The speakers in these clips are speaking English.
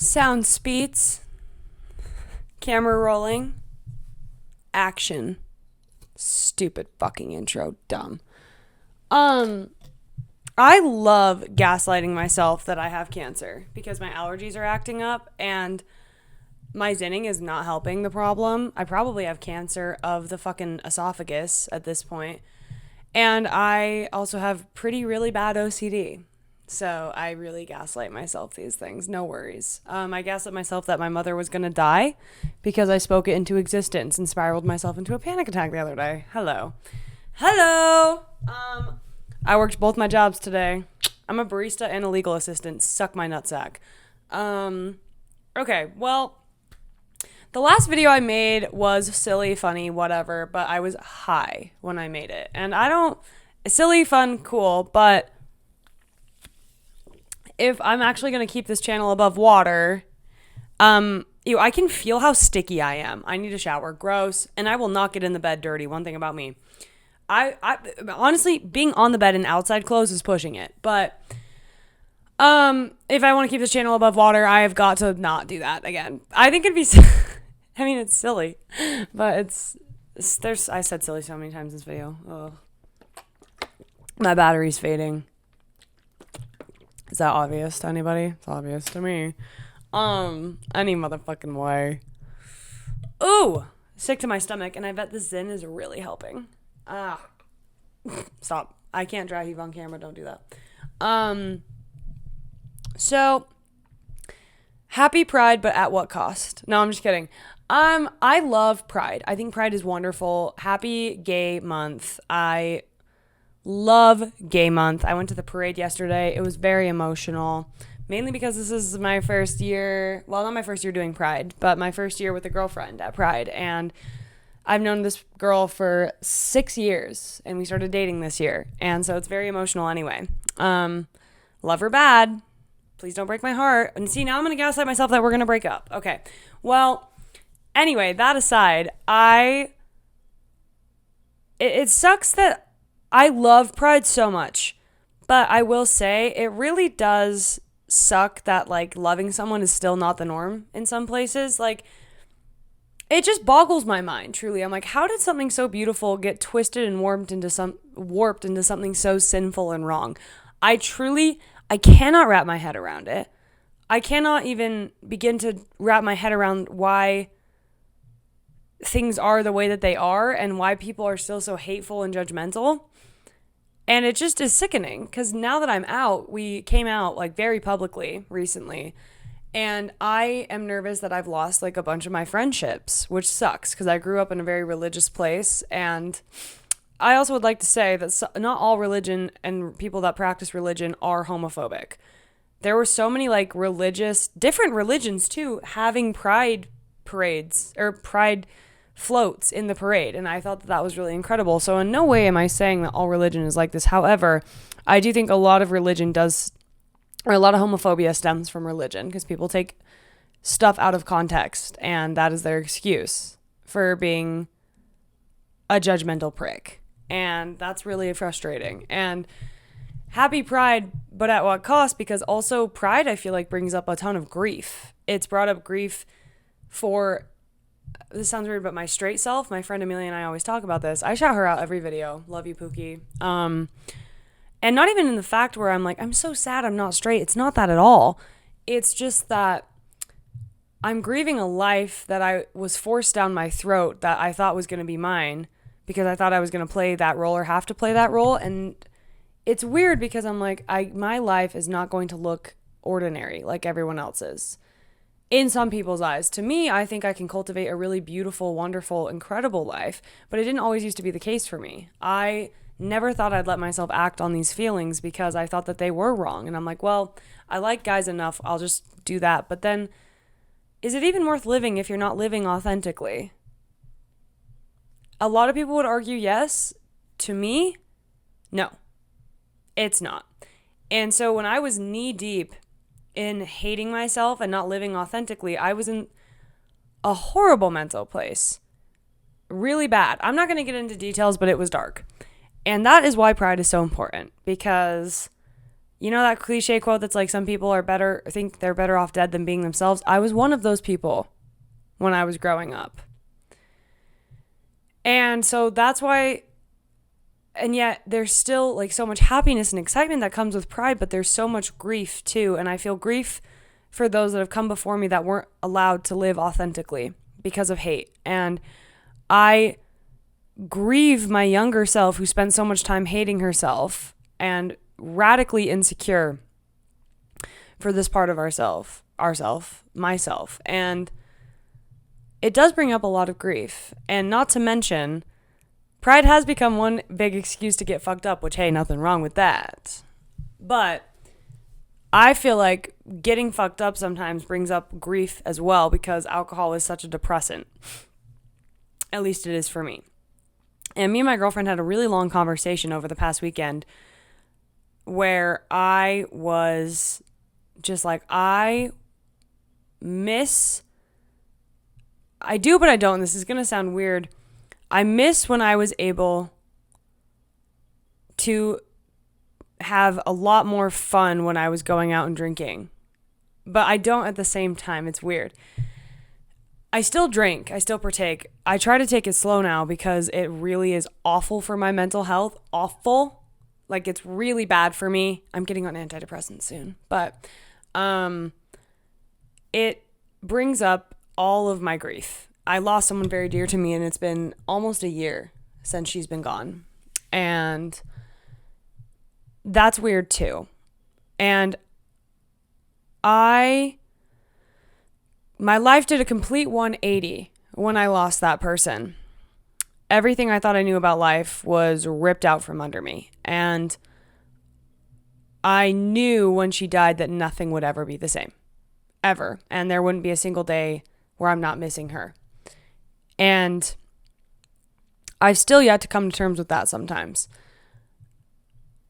Sound speeds. Camera rolling. Action. Stupid fucking intro. Dumb. I love gaslighting myself that I have cancer because my allergies are acting up and my zinning is not helping the problem. I probably have cancer of the fucking esophagus at this point. And I also have really bad OCD. So I really gaslight myself these things. No worries. I gaslit myself that my mother was going to die because I spoke it into existence and spiraled myself into a panic attack the other day. Hello. I worked both my jobs today. I'm a barista and a legal assistant. Suck my nutsack. Okay, well, the last video I made was silly, funny, whatever, but I was high when I made it. And silly, fun, cool, but if I'm actually going to keep this channel above water, I can feel how sticky I am. I need a shower. Gross. And I will not get in the bed dirty. One thing about me. I honestly, being on the bed in outside clothes is pushing it. But if I want to keep this channel above water, I have got to not do that again. I think it'd be... I mean, it's silly. But I said silly so many times in this video. Ugh. My battery's fading. Is that obvious to anybody? It's obvious to me. Any motherfucking way. Ooh! Sick to my stomach, and I bet the Zyn is really helping. Stop. I can't dry heave on camera. Don't do that. So, happy Pride, but at what cost? No, I'm just kidding. I love Pride. I think Pride is wonderful. Happy Gay Month. I love Gay Month. I went to the parade yesterday. It was very emotional, mainly because this is my first year, well, not my first year doing Pride, but my first year with a girlfriend at Pride. And I've known this girl for 6 years, and we started dating this year. And so it's very emotional anyway. Love her bad. Please don't break my heart. And see, now I'm going to gaslight myself that we're going to break up. Okay. Well, anyway, that aside, it sucks that I love Pride so much, but I will say it really does suck that, like, loving someone is still not the norm in some places. Like, it just boggles my mind, truly. I'm like, how did something so beautiful get twisted and warped into something so sinful and wrong? I cannot wrap my head around it. I cannot even begin to wrap my head around why things are the way that they are and why people are still so hateful and judgmental. And it just is sickening because now that I'm out, we came out like very publicly recently, and I am nervous that I've lost like a bunch of my friendships, which sucks because I grew up in a very religious place. And I also would like to say that not all religion and people that practice religion are homophobic. There were so many like different religions too, having pride parades or pride floats in the parade, and I thought that was really incredible. So in no way am I saying that all religion is like this. However, I do think a lot of religion a lot of homophobia stems from religion because people take stuff out of context, and that is their excuse for being a judgmental prick, and that's really frustrating. And happy Pride, but at what cost? Because also Pride, I feel like, brings up a ton of grief. It's brought up grief for... This sounds weird, but my straight self, my friend Amelia and I always talk about this. I shout her out every video. Love you, Pookie. And not even in the fact where I'm like, I'm so sad I'm not straight. It's not that at all. It's just that I'm grieving a life that I was forced down my throat that I thought was going to be mine because I thought I was going to play that role or have to play that role. And it's weird because I'm like, my life is not going to look ordinary like everyone else's. In some people's eyes. To me, I think I can cultivate a really beautiful, wonderful, incredible life, but it didn't always used to be the case for me. I never thought I'd let myself act on these feelings because I thought that they were wrong. And I'm like, well, I like guys enough, I'll just do that. But then, is it even worth living if you're not living authentically? A lot of people would argue yes. To me, no, it's not. And so when I was knee deep in hating myself and not living authentically, I was in a horrible mental place. Really bad. I'm not going to get into details, but it was dark. And that is why Pride is so important, because You know that cliche quote that's like, some people are better, think they're better off dead than being themselves? I was one of those people when I was growing up. And so that's why, and yet there's still like so much happiness and excitement that comes with pride, but there's so much grief too. And I feel grief for those that have come before me that weren't allowed to live authentically because of hate. And I grieve my younger self who spent so much time hating herself and radically insecure for this part of myself. And it does bring up a lot of grief. And not to mention, pride has become one big excuse to get fucked up, which, hey, nothing wrong with that. But I feel like getting fucked up sometimes brings up grief as well, because alcohol is such a depressant. At least it is for me. And me and my girlfriend had a really long conversation over the past weekend where I was just like, I do, but I don't. This is going to sound weird. I miss when I was able to have a lot more fun when I was going out and drinking. But I don't at the same time. It's weird. I still drink. I still partake. I try to take it slow now because it really is awful for my mental health. Awful. Like, it's really bad for me. I'm getting on antidepressants soon. But it brings up all of my grief. I lost someone very dear to me, and it's been almost a year since she's been gone. And that's weird too. And my life did a complete 180 when I lost that person. Everything I thought I knew about life was ripped out from under me. And I knew when she died that nothing would ever be the same. Ever. And there wouldn't be a single day where I'm not missing her. And I've still yet to come to terms with that sometimes.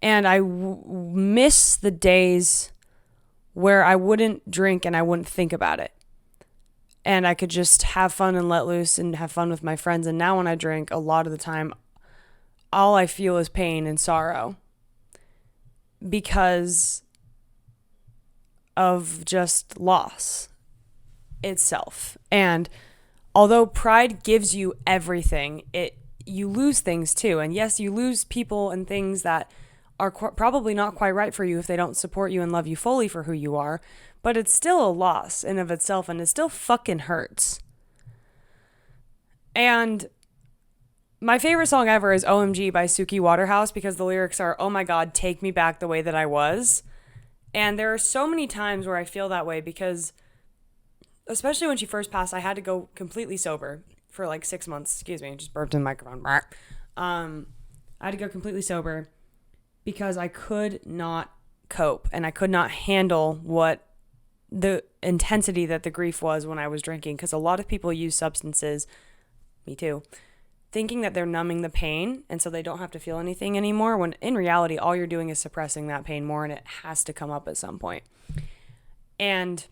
And I miss the days where I wouldn't drink and I wouldn't think about it. And I could just have fun and let loose and have fun with my friends. And now when I drink, a lot of the time, all I feel is pain and sorrow because of just loss itself. And although pride gives you everything, you lose things too. And yes, you lose people and things that are probably not quite right for you if they don't support you and love you fully for who you are. But it's still a loss in of itself, and it still fucking hurts. And my favorite song ever is OMG by Suki Waterhouse, because the lyrics are, oh my God, take me back the way that I was. And there are so many times where I feel that way because, especially when she first passed, I had to go completely sober for like 6 months. Excuse me, I just burped in the microphone. I had to go completely sober because I could not cope and I could not handle what the intensity that the grief was when I was drinking, because a lot of people use substances, me too, thinking that they're numbing the pain and so they don't have to feel anything anymore, when in reality all you're doing is suppressing that pain more, and it has to come up at some point. And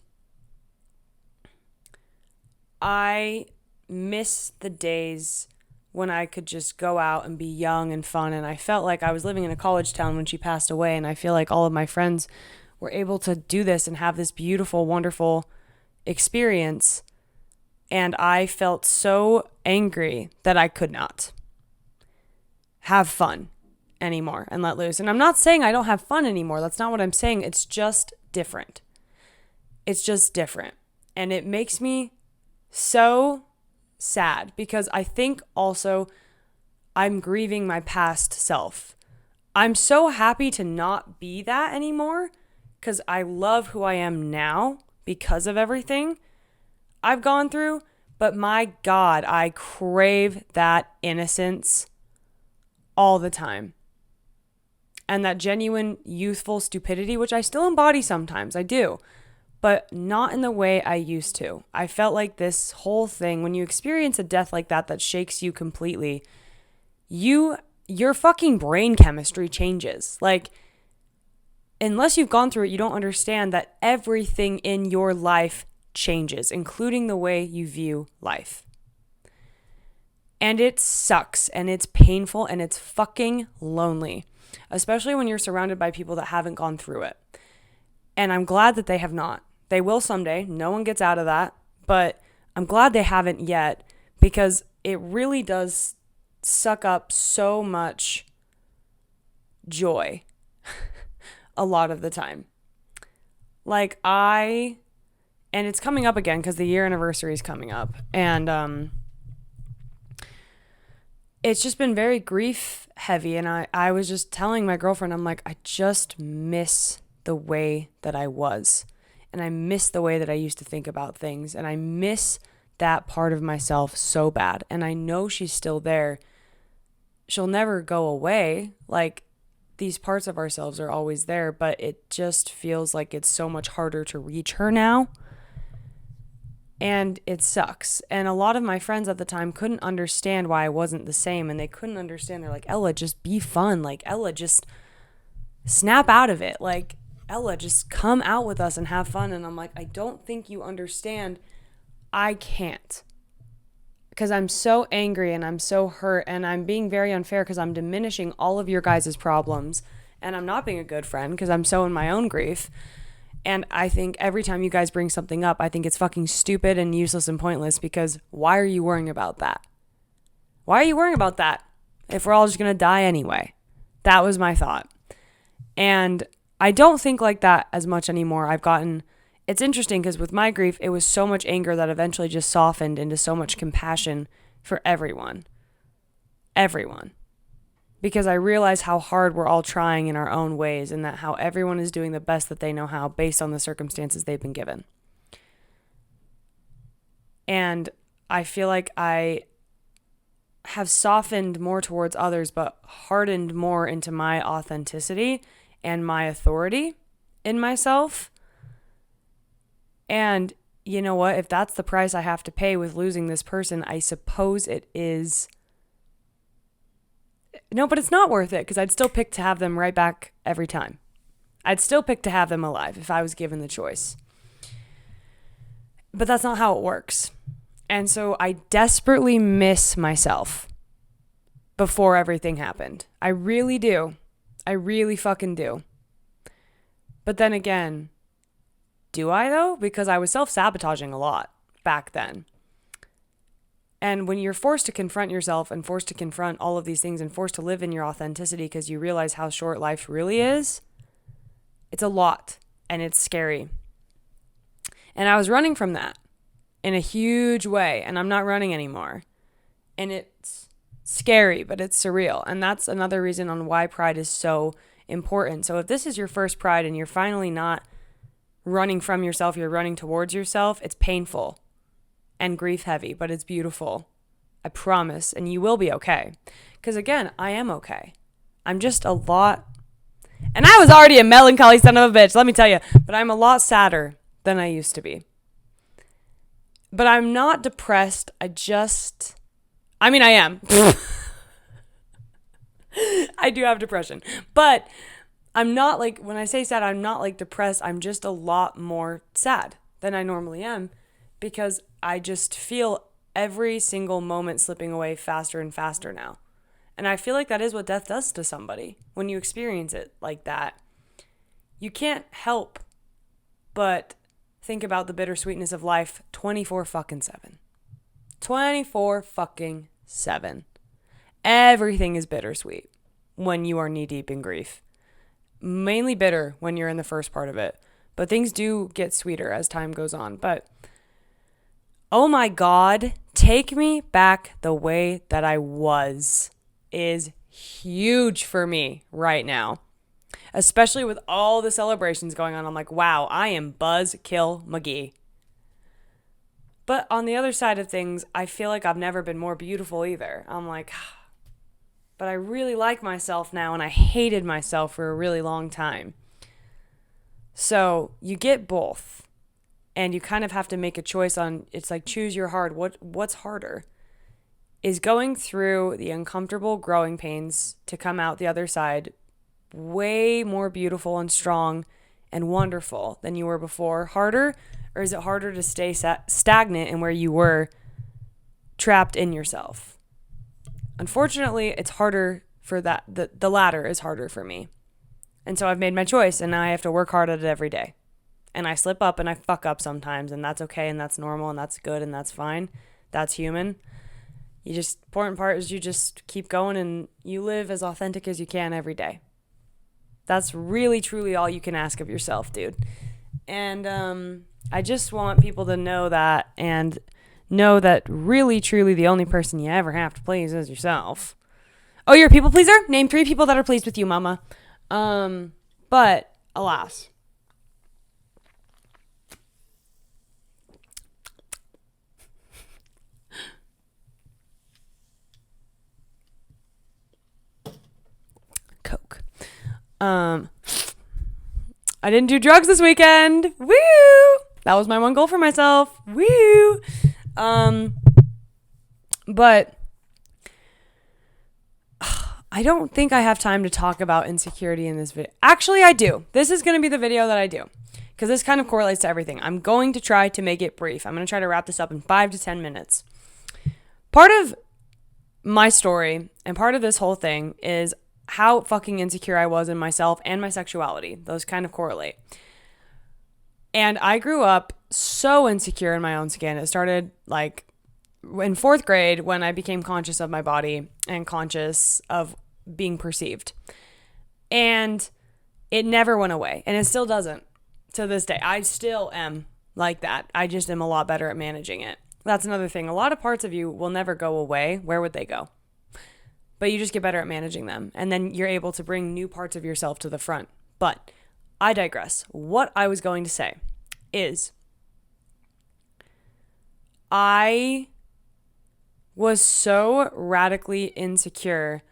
I miss the days when I could just go out and be young and fun, and I felt like I was living in a college town when she passed away, and I feel like all of my friends were able to do this and have this beautiful, wonderful experience. And I felt so angry that I could not have fun anymore and let loose. And I'm not saying I don't have fun anymore. That's not what I'm saying. It's just different. It's just different. And it makes me so sad because I think also I'm grieving my past self. I'm so happy to not be that anymore, because I love who I am now because of everything I've gone through. But my God, I crave that innocence all the time. And that genuine youthful stupidity, which I still embody sometimes, I do. But not in the way I used to. I felt like this whole thing, when you experience a death like that shakes you completely, your fucking brain chemistry changes. Like, unless you've gone through it, you don't understand that everything in your life changes, including the way you view life. And it sucks, and it's painful, and it's fucking lonely. especially when you're surrounded by people that haven't gone through it. And I'm glad that they have not. They will someday. No one gets out of that. But I'm glad they haven't yet, because it really does suck up so much joy a lot of the time. Like and it's coming up again because the year anniversary is coming up. And it's just been very grief heavy. And I was just telling my girlfriend, I'm like, I just miss the way that I was. And I miss the way that I used to think about things. And I miss that part of myself so bad. And I know she's still there. She'll never go away. Like, these parts of ourselves are always there, but it just feels like it's so much harder to reach her now. And it sucks. And a lot of my friends at the time couldn't understand why I wasn't the same. And they couldn't understand. They're like, Ella, just be fun. Like, Ella, just snap out of it. Like, Ella, just come out with us and have fun. And I'm like, I don't think you understand. I can't. Because I'm so angry and I'm so hurt and I'm being very unfair because I'm diminishing all of your guys' problems. And I'm not being a good friend because I'm so in my own grief. And I think every time you guys bring something up, I think it's fucking stupid and useless and pointless, because why are you worrying about that? Why are you worrying about that if we're all just going to die anyway? That was my thought. And I don't think like that as much anymore. It's interesting because with my grief, it was so much anger that eventually just softened into so much compassion for everyone. Everyone. Because I realize how hard we're all trying in our own ways, and that how everyone is doing the best that they know how based on the circumstances they've been given. And I feel like I have softened more towards others, but hardened more into my authenticity and my authority in myself. And you know what? If that's the price I have to pay with losing this person, I suppose it is. No, but it's not worth it, because I'd still pick to have them right back every time. I'd still pick to have them alive if I was given the choice. But that's not how it works. And so I desperately miss myself before everything happened. I really do. I really fucking do. But then again, do I though? Because I was self-sabotaging a lot back then. And when you're forced to confront yourself and forced to confront all of these things and forced to live in your authenticity because you realize how short life really is, it's a lot and it's scary. And I was running from that in a huge way, and I'm not running anymore. And it's scary, but it's surreal. And that's another reason on why pride is so important. So if this is your first pride and you're finally not running from yourself, you're running towards yourself, it's painful and grief heavy, but it's beautiful. I promise. And you will be okay. Because again, I am okay. I'm just a lot. And I was already a melancholy son of a bitch, let me tell you. But I'm a lot sadder than I used to be. But I'm not depressed. I am. I do have depression. But I'm not like, when I say sad, I'm not like depressed. I'm just a lot more sad than I normally am, because I just feel every single moment slipping away faster and faster now. And I feel like that is what death does to somebody when you experience it like that. You can't help but think about the bittersweetness of life 24/7. 24/7. Everything is bittersweet when you are knee deep in grief. Mainly bitter when you're in the first part of it. But things do get sweeter as time goes on. But oh my God, take me back the way that I was is huge for me right now. Especially with all the celebrations going on. I'm like, wow, I am Buzzkill McGee. But on the other side of things, I feel like I've never been more beautiful either. I'm like, but I really like myself now, and I hated myself for a really long time. So you get both, and you kind of have to make a choice on, it's like choose your heart. What's harder? Is going through the uncomfortable growing pains to come out the other side way more beautiful and strong and wonderful than you were before harder? Or is it harder to stay stagnant in where you were trapped in yourself? Unfortunately, it's harder for that. The latter is harder for me. And so I've made my choice, and now I have to work hard at it every day. And I slip up and I fuck up sometimes, and that's okay, and that's normal, and that's good, and that's fine. That's human. Important part is you just keep going and you live as authentic as you can every day. That's really, truly all you can ask of yourself, dude. And I just want people to know that, and know that really, truly the only person you ever have to please is yourself. Oh, you're a people pleaser? Name 3 people that are pleased with you, mama. But alas. Coke. I didn't do drugs this weekend. Woo! That was my one goal for myself. Woo! But I don't think I have time to talk about insecurity in this video. Actually, I do. This is going to be the video that I do, because this kind of correlates to everything. I'm going to try to make it brief. I'm going to try to wrap this up in 5 to 10 minutes. Part of my story and part of this whole thing is how fucking insecure I was in myself and my sexuality. Those kind of correlate. And I grew up so insecure in my own skin. It started like in 4th grade when I became conscious of my body and conscious of being perceived. And it never went away. And it still doesn't to this day. I still am like that. I just am a lot better at managing it. That's another thing. A lot of parts of you will never go away. Where would they go? But you just get better at managing them. And then you're able to bring new parts of yourself to the front. But I digress. What I was going to say is I was so radically insecure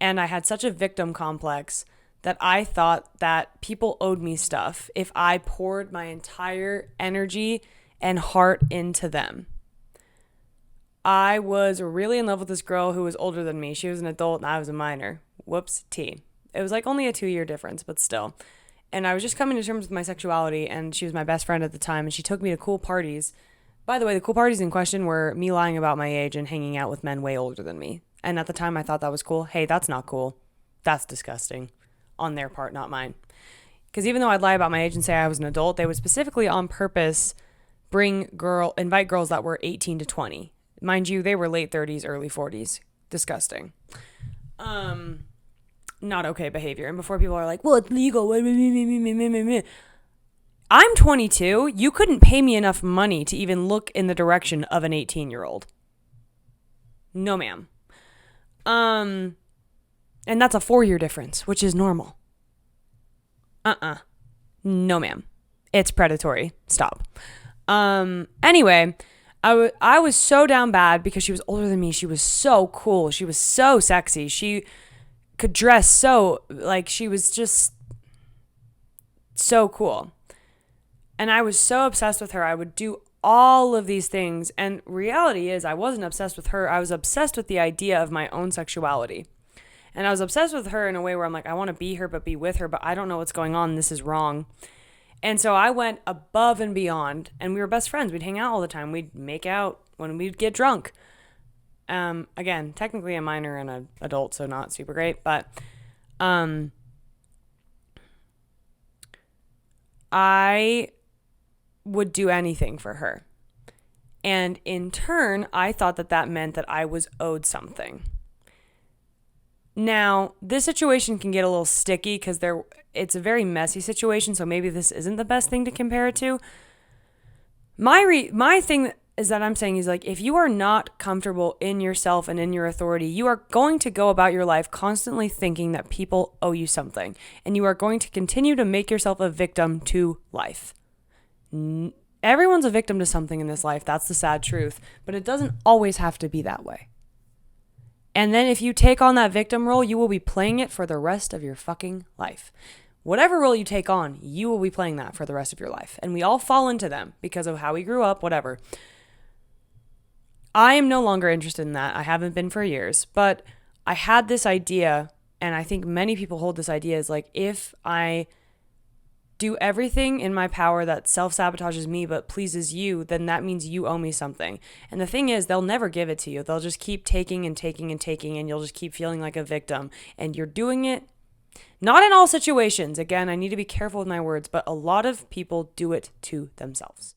and I had such a victim complex that I thought that people owed me stuff if I poured my entire energy and heart into them. I was really in love with this girl who was older than me. She was an adult and I was a minor. Whoops, T. It was like only a 2-year difference, but still. And I was just coming to terms with my sexuality, and she was my best friend at the time, and she took me to cool parties. By the way, the cool parties in question were me lying about my age and hanging out with men way older than me. And at the time, I thought that was cool. Hey, that's not cool. That's disgusting. On their part, not mine. Because even though I'd lie about my age and say I was an adult, they would specifically on purpose invite girls that were 18 to 20. Mind you, they were late 30s, early 40s. Disgusting. Not okay behavior. And before people are like, well, it's legal. I'm 22. You couldn't pay me enough money to even look in the direction of an 18-year-old. No, ma'am. And that's a 4-year difference, which is normal. No, ma'am. It's predatory. Stop. Anyway, I was so down bad because she was older than me. She was so cool. She was so sexy. She could dress so, like, she was just so cool. And I was so obsessed with her. I would do all of these things. And reality is I wasn't obsessed with her. I was obsessed with the idea of my own sexuality. And I was obsessed with her in a way where I'm like, I want to be her, but be with her, but I don't know what's going on. This is wrong. And so I went above and beyond, and we were best friends. We'd hang out all the time. We'd make out when we'd get drunk. Again, technically a minor and an adult, so not super great, but I would do anything for her. And in turn, I thought that meant that I was owed something. Now, this situation can get a little sticky because it's a very messy situation, so maybe this isn't the best thing to compare it to. My thing is that I'm saying is, like, if you are not comfortable in yourself and in your authority, you are going to go about your life constantly thinking that people owe you something, and you are going to continue to make yourself a victim to life. Everyone's a victim to something in this life. That's the sad truth, but it doesn't always have to be that way. And then if you take on that victim role, you will be playing it for the rest of your fucking life. Whatever role you take on, you will be playing that for the rest of your life. And we all fall into them because of how we grew up, whatever. I am no longer interested in that. I haven't been for years. But I had this idea, and I think many people hold this idea, is like, if I do everything in my power that self-sabotages me but pleases you, then that means you owe me something. And the thing is, they'll never give it to you. They'll just keep taking and taking and taking, and you'll just keep feeling like a victim. And you're doing it not in all situations. Again, I need to be careful with my words, but a lot of people do it to themselves.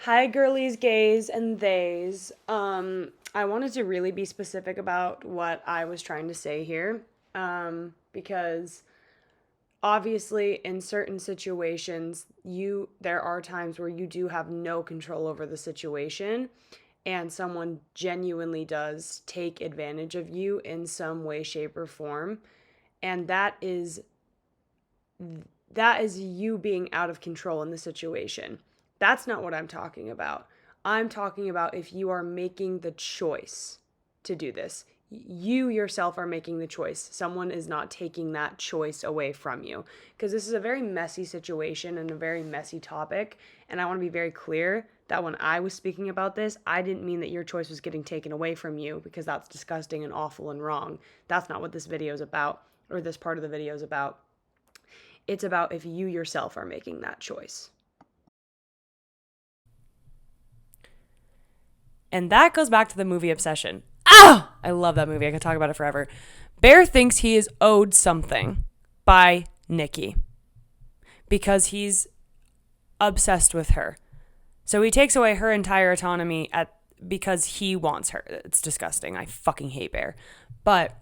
Hi, girlies, gays, and theys. I wanted to really be specific about what I was trying to say here, because obviously in certain situations there are times where you do have no control over the situation, and someone genuinely does take advantage of you in some way, shape, or form, and that is you being out of control in the situation. That's not what I'm talking about. I'm talking about if you are making the choice to do this. You yourself are making the choice. Someone is not taking that choice away from you. Because this is a very messy situation and a very messy topic. And I want to be very clear that when I was speaking about this, I didn't mean that your choice was getting taken away from you, because that's disgusting and awful and wrong. That's not what this video is about, or this part of the video is about. It's about if you yourself are making that choice. And that goes back to the movie Obsession. Ah! I love that movie. I could talk about it forever. Bear thinks he is owed something by Nikki because he's obsessed with her. So he takes away her entire autonomy because he wants her. It's disgusting. I fucking hate Bear. But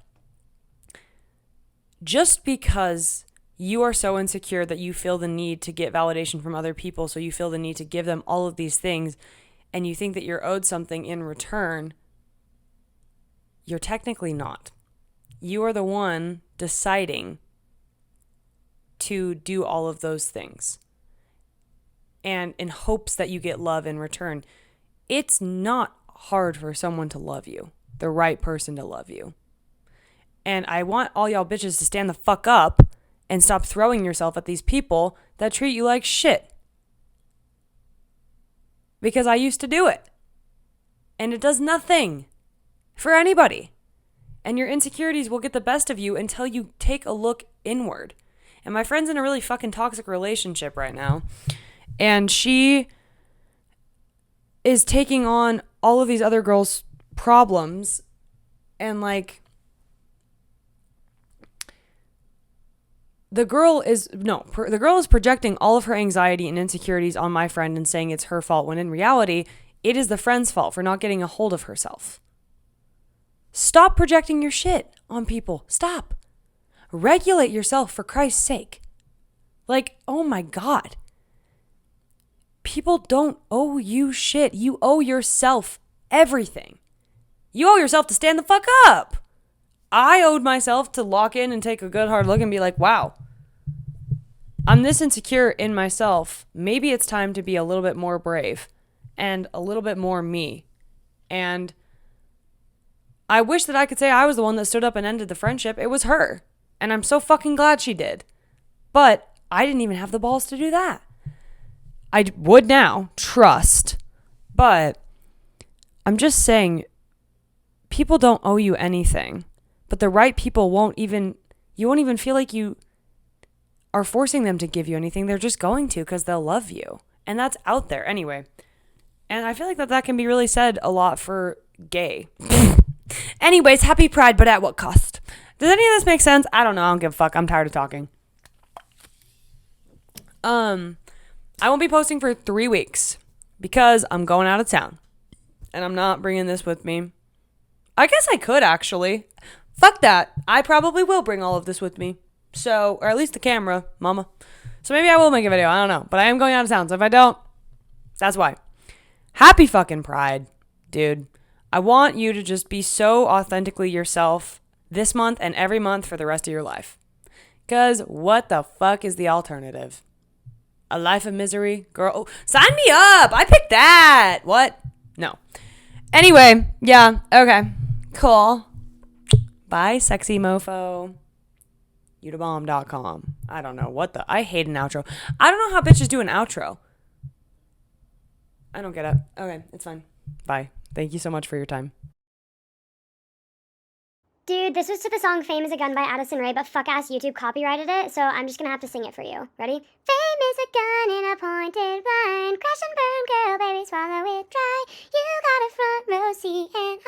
just because you are so insecure that you feel the need to get validation from other people, so you feel the need to give them all of these things, and you think that you're owed something in return, you're technically not. You are the one deciding to do all of those things, and in hopes that you get love in return. It's not hard for someone to love you, the right person to love you. And I want all y'all bitches to stand the fuck up and stop throwing yourself at these people that treat you like shit. Because I used to do it. And it does nothing for anybody. And your insecurities will get the best of you until you take a look inward. And my friend's in a really fucking toxic relationship right now. And she is taking on all of these other girls' problems. And like, the girl is projecting all of her anxiety and insecurities on my friend and saying it's her fault, when in reality, it is the friend's fault for not getting a hold of herself. Stop projecting your shit on people. Stop. Regulate yourself, for Christ's sake. Like, oh my God. People don't owe you shit. You owe yourself everything. You owe yourself to stand the fuck up. I owed myself to lock in and take a good hard look and be like, wow, I'm this insecure in myself. Maybe it's time to be a little bit more brave and a little bit more me. And I wish that I could say I was the one that stood up and ended the friendship. It was her. And I'm so fucking glad she did. But I didn't even have the balls to do that. I would now, trust. But I'm just saying, people don't owe you anything. But the right people you won't even feel like you are forcing them to give you anything. They're just going to, because they'll love you. And that's out there anyway. And I feel like that can be really said a lot for gay. Anyways, happy Pride, but at what cost? Does any of this make sense? I don't know. I don't give a fuck. I'm tired of talking. I won't be posting for 3 weeks because I'm going out of town. And I'm not bringing this with me. I guess I could, actually. Fuck that. I probably will bring all of this with me. So, or at least the camera, mama. So maybe I will make a video. I don't know. But I am going out of town. So if I don't, that's why. Happy fucking Pride, dude. I want you to just be so authentically yourself this month and every month for the rest of your life. Because what the fuck is the alternative? A life of misery? Girl, oh, sign me up. I picked that. What? No. Anyway, yeah. Okay. Cool. Bye, sexy mofo. Utabomb.com. I don't know what I hate an outro. I don't know how bitches do an outro. I don't get it. Okay, it's fine. Bye. Thank you so much for your time. Dude, this was to the song Fame is a Gun by Addison Rae, but fuck-ass YouTube copyrighted it, so I'm just gonna have to sing it for you. Ready? Fame is a gun in a pointed line. Crash and burn, girl, baby, swallow it dry. You got a front row seat and